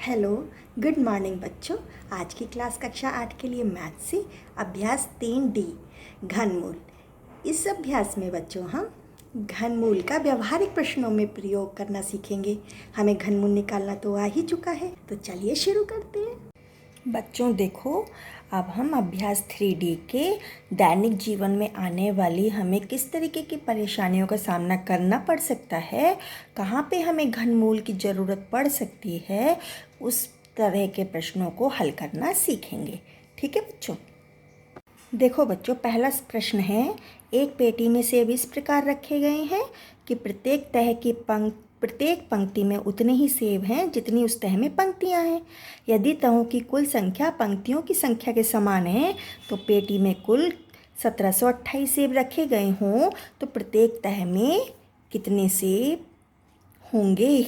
Hello, good morning बच्चों। आज की क्लास कक्षा 8 के लिए मैथ से अभ्यास 3D घनमूल। इस अभ्यास में बच्चों हम घनमूल का व्यावहारिक प्रश्नों में प्रयोग करना सीखेंगे। हमें घनमूल निकालना तो आ ही चुका है, तो चलिए शुरू करते हैं। बच्चों देखो, अब हम अभ्यास 3D के दैनिक जीवन में आने वाली हमें किस तरीके की परेशानियों का सामना करना पड़ सकता है, कहाँ पे हमें घनमूल की ज़रूरत पड़ सकती है, उस तरह के प्रश्नों को हल करना सीखेंगे। ठीक है बच्चों। देखो बच्चों, पहला प्रश्न है, एक पेटी में सेब इस प्रकार रखे गए हैं कि प्रत्येक पंक्ति में उतने ही सेब हैं जितनी उस तह में पंक्तियां हैं। यदि तहों की कुल संख्या पंक्तियों की संख्या के समान है तो पेटी में कुल 1728 सेब रखे गए हों तो प्रत्येक तह में कितने सेब होंगे।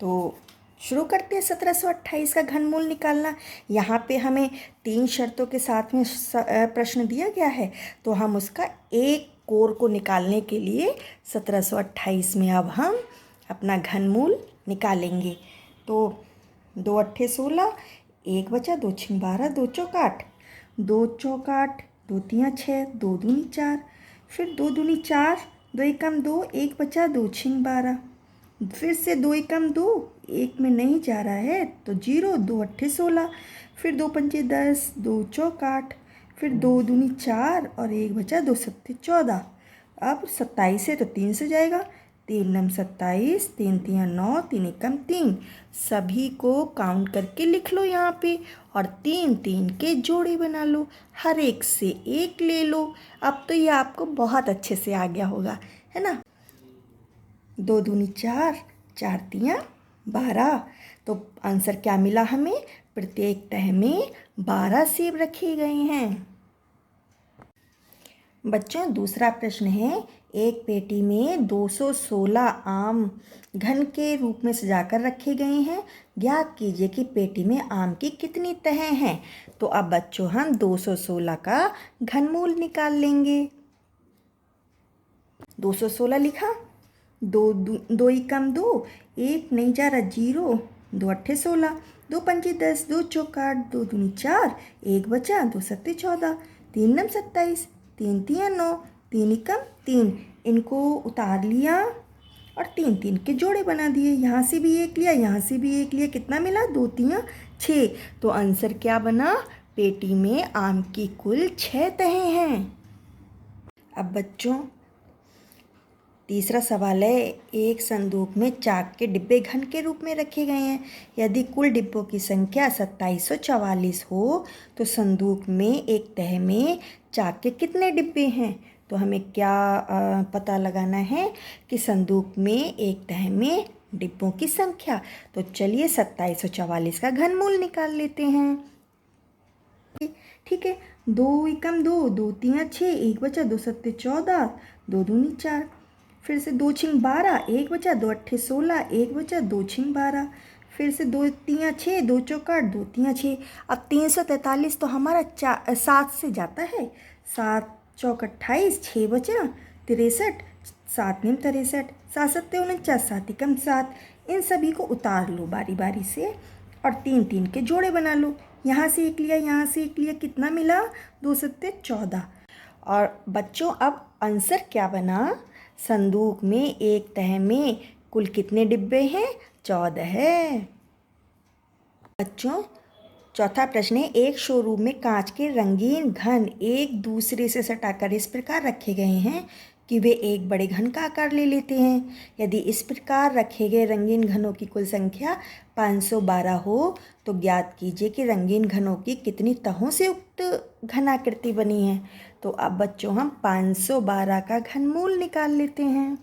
तो शुरू करते हैं 1728 का घनमूल निकालना। यहाँ पे हमें 3 शर्तों के साथ में प्रश्न दिया गया है, तो हम उसका एक कोर को निकालने के लिए 1728 में अब हम अपना घनमूल निकालेंगे। तो 2 अट्ठे 16, 1 बचा, 2 छिंग 12, 2 चौक 8, 2 चौक 8, 2 तियाँ 6, 2 दूनी 4, फिर 2 दूनी 4, 2 एकम 2, 1 बचा, 2 छिंग 12, फिर से 2 एकम 2, 1 में नहीं जा रहा है तो 0, 2 अट्ठे 16, फिर 2 पंचे 10, 2 चौक 8, फिर 2 दूनी 4 और 1 बचा, 2 सत्ते 14। अब 27 है तो 3 से जाएगा, 3 नम 27, 3 तियाँ 9, 3 एकम 3। सभी को काउंट करके लिख लो यहाँ पे और 3 3 के जोड़े बना लो, हर एक से एक ले लो। अब तो ये आपको बहुत अच्छे से आ गया होगा, है ना। 2 दूनी 4, 4 तियाँ 12। तो आंसर क्या मिला हमें, प्रत्येक तह में 12 सेब रखे गए हैं। बच्चों दूसरा प्रश्न है, एक पेटी में 216 आम घन के रूप में सजाकर रखे गए हैं। ज्ञात कीजिए कि पेटी में आम की कितनी तह हैं। तो अब बच्चों हम 216 का घनमूल निकाल लेंगे। 216 लिखा, 2 एकम 2, 1 नहीं जा रहा 0, 2 अट्ठे 16, 2 पंचे 10, 2 चौक 8, 2 दूनी 4, 1 बचा, 2 सत्ते 14, 3 नम 27, 3 तियाँ 9, 3 एकम 3। इनको उतार लिया और 3 3 के जोड़े बना दिए। यहाँ से भी एक लिया, यहाँ से भी एक लिया, कितना मिला, 2 तियाँ 6। तो आंसर क्या बना, पेटी में आम की कुल 6 तहें हैं। अब बच्चों तीसरा सवाल है, एक संदूक में चाक के डिब्बे घन के रूप में रखे गए हैं। यदि कुल डिब्बों की संख्या 2744 हो तो संदूक में एक तह में चाक के कितने डिब्बे हैं। तो हमें क्या पता लगाना है कि संदूक में एक तह में डिब्बों की संख्या। तो चलिए 2744 का घनमूल निकाल लेते हैं। ठीक है, 2 एकम 2, 2 तियाँ 6, 1 बचा, 2 सत्ते 14, 2 दूनी 4, फिर से 2 छिंग 12, 1 बचा, 2 अट्ठे 16, 1 बचा, 2 छिंग 12, फिर से 2 तियाँ 6, 2 चौक 8, 2 तियाँ 6। अब 343 तो हमारा 7 से जाता है, 7 चौक 28, 6 बचा, 63, 7 निम 63, 7 सत्ते 49, 7 एकम 7। इन सभी को उतार लो बारी बारी से और 3 3 के जोड़े बना लो। यहाँ से एक लिया, यहाँ से एक लिया, कितना मिला, 2 सत्ते 14। और बच्चों अब आंसर क्या बना, संदूक में एक तह में कुल कितने डिब्बे हैं, 14 है। बच्चों चौथा प्रश्न है, एक शोरूम में कांच के रंगीन घन एक दूसरे से सटाकर इस प्रकार रखे गए हैं कि वे एक बड़े घन का आकार ले लेते हैं। यदि इस प्रकार रखे गए रंगीन घनों की कुल संख्या 512 हो तो ज्ञात कीजिए कि रंगीन घनों की कितनी तहों से उक्त घनाकृति बनी है। तो अब बच्चों हम 512 का घनमूल निकाल लेते हैं।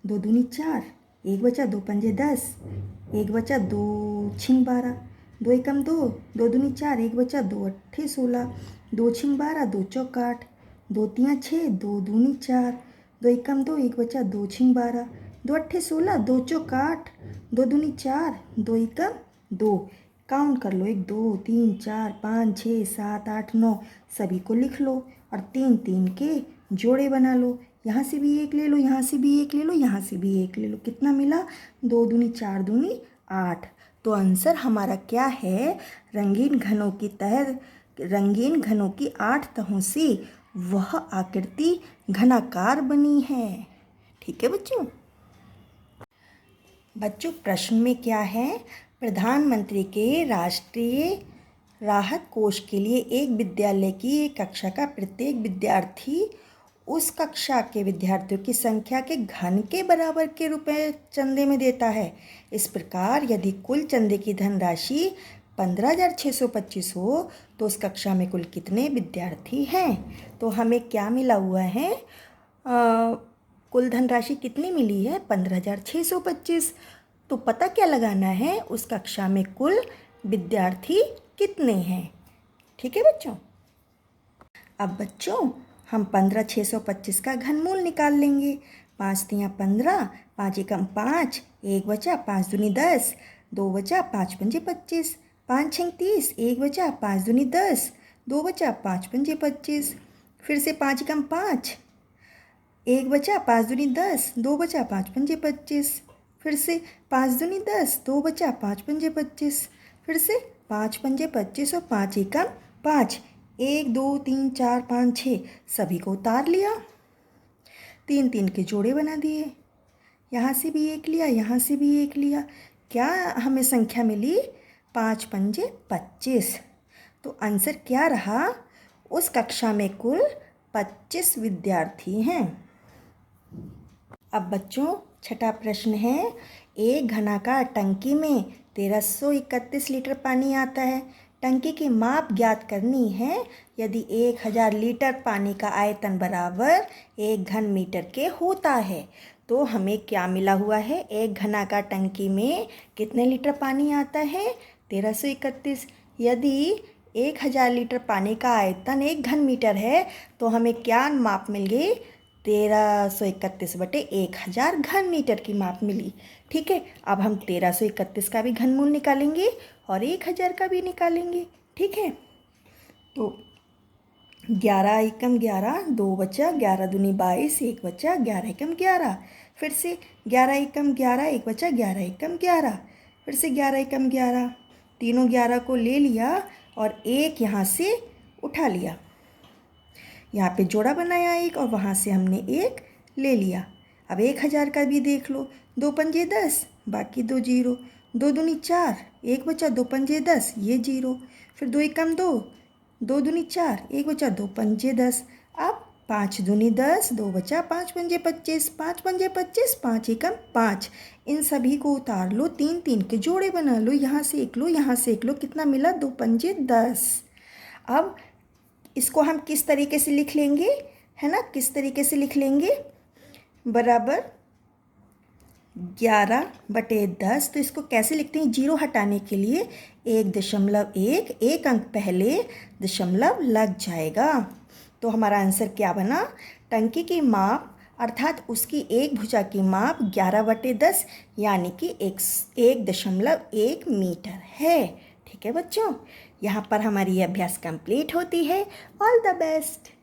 2 दूनी 4, 1 बचा, 2 पंजे 10, 1 बचा, 2 छिंग 12, 2 एकम 2, 2 दूनी 4, 1 बचा, 2 अट्ठे 16, 2 छिंग 12, 2 चौक 8, 2 तियाँ 6, 2 दूनी 4, 2 एकम 2, 1 बचा, 2 छिंग 12, 2 अट्ठे 16, 2 चौक 8, 2 दूनी 4, 2 एकम 2। काउंट कर लो, 1 2 3 4 5 6 7 8 9। सभी को लिख लो और 3 3 के जोड़े बना लो। यहाँ से भी एक ले लो, यहाँ से भी एक ले लो, यहाँ से भी एक ले लो, कितना मिला, 2 दूनी 4 दूनी 8। तो आंसर हमारा क्या है? रंगीन घनों की 8 तहों से वह आकृति घनाकार बनी है। ठीक है बच्चों। प्रश्न में क्या है? प्रधानमंत्री के राष्ट्रीय राहत कोष के लिए एक विद्यालय की एक कक्षा का प्रत्येक विद्यार्थी उस कक्षा के विद्यार्थियों की संख्या के घन के बराबर के रुपए चंदे में देता है। इस प्रकार यदि कुल चंदे की धनराशि 15,625 हो तो उस कक्षा में कुल कितने विद्यार्थी हैं? तो हमें क्या मिला हुआ है? कुल धनराशि कितनी मिली है? 15,625। तो पता क्या लगाना है? उस कक्षा में कुल विद्यार्थी कितने हैं। ठीक है बच्चों। अब बच्चों हम 15,625 का घनमूल निकाल लेंगे। 5 तियाँ 15, 5 एकम 5, 1 बचा, 5 दूनी 10, 2 बचा, 5 पंजे 25, 5 छंग 30, 1 बचा, 5 दूनी 10, 2 बचा, 5 पंजे 25। फिर से 5 एकम 5, 1 बचा, 5 दूनी 10, 2 बचा, 5 पंजे 25। फिर से 5 दूनी 10, 2 बचा, 5 पंजे 25। फिर से 5 पंजे 25 और 5 एकम 5, 1 2 3 4 5 6 सभी को उतार लिया। 3 3 के जोड़े बना दिए। यहाँ से भी एक लिया, यहाँ से भी एक लिया। क्या हमें संख्या मिली? 5 पंजे 25। तो आंसर क्या रहा? उस कक्षा में कुल 25 विद्यार्थी हैं। अब बच्चों छठा प्रश्न है। एक घनाकार टंकी में 1331 लीटर पानी आता है। टंकी की माप ज्ञात करनी है। यदि 1000 लीटर पानी का आयतन बराबर 1 घन मीटर के होता है तो हमें क्या मिला हुआ है? एक घनाकार टंकी में कितने लीटर पानी आता है? 1331। यदि 1000 लीटर पानी का आयतन 1 घन मीटर है तो हमें क्या माप मिल गई? 1331/1000 घन मीटर की माप मिली। ठीक है। अब हम 1331 का भी घनमूल निकालेंगे और 1000 का भी निकालेंगे। ठीक है। तो 11 एकम 11, 2 बचा, 11 दूनी 22, 1 बचा, 11 एकम 11। फिर से 11 एकम 11, 1 बचा, 11 एकम 11। फिर से 11 एकम 11। तीनों 11 को ले लिया और एक यहाँ से उठा लिया। यहाँ पे जोड़ा बनाया एक और वहाँ से हमने एक ले लिया। अब 1000 का भी देख लो। 2 पंजे 10, बाकी 2 जीरो। 2 दूनी 4, 1 बचा, 2 पंजे 10, ये जीरो। फिर 2 एकम 2, 2 दूनी 4, 1 बचा, 2 पंजे 10। अब 5 दूनी 10, 2 बचा, 5 पंजे 25, 5 पंजे 25, 5 एकम 5। इन सभी को उतार लो। 3 3 के जोड़े बना लो। यहाँ से एक लो, यहाँ से एक लो। कितना मिला? 2 पंजे 10। अब इसको हम किस तरीके से लिख लेंगे? है ना, किस तरीके से लिख लेंगे? बराबर 11/10। तो इसको कैसे लिखते हैं? जीरो हटाने के लिए 1.1, एक अंक पहले दशमलव लग जाएगा। तो हमारा आंसर क्या बना? टंकी की माप अर्थात उसकी एक भुजा की माप 11/10 यानी कि 1.1 मीटर है। ठीक है बच्चों। यहाँ पर हमारी ये अभ्यास कंप्लीट होती है। All the best.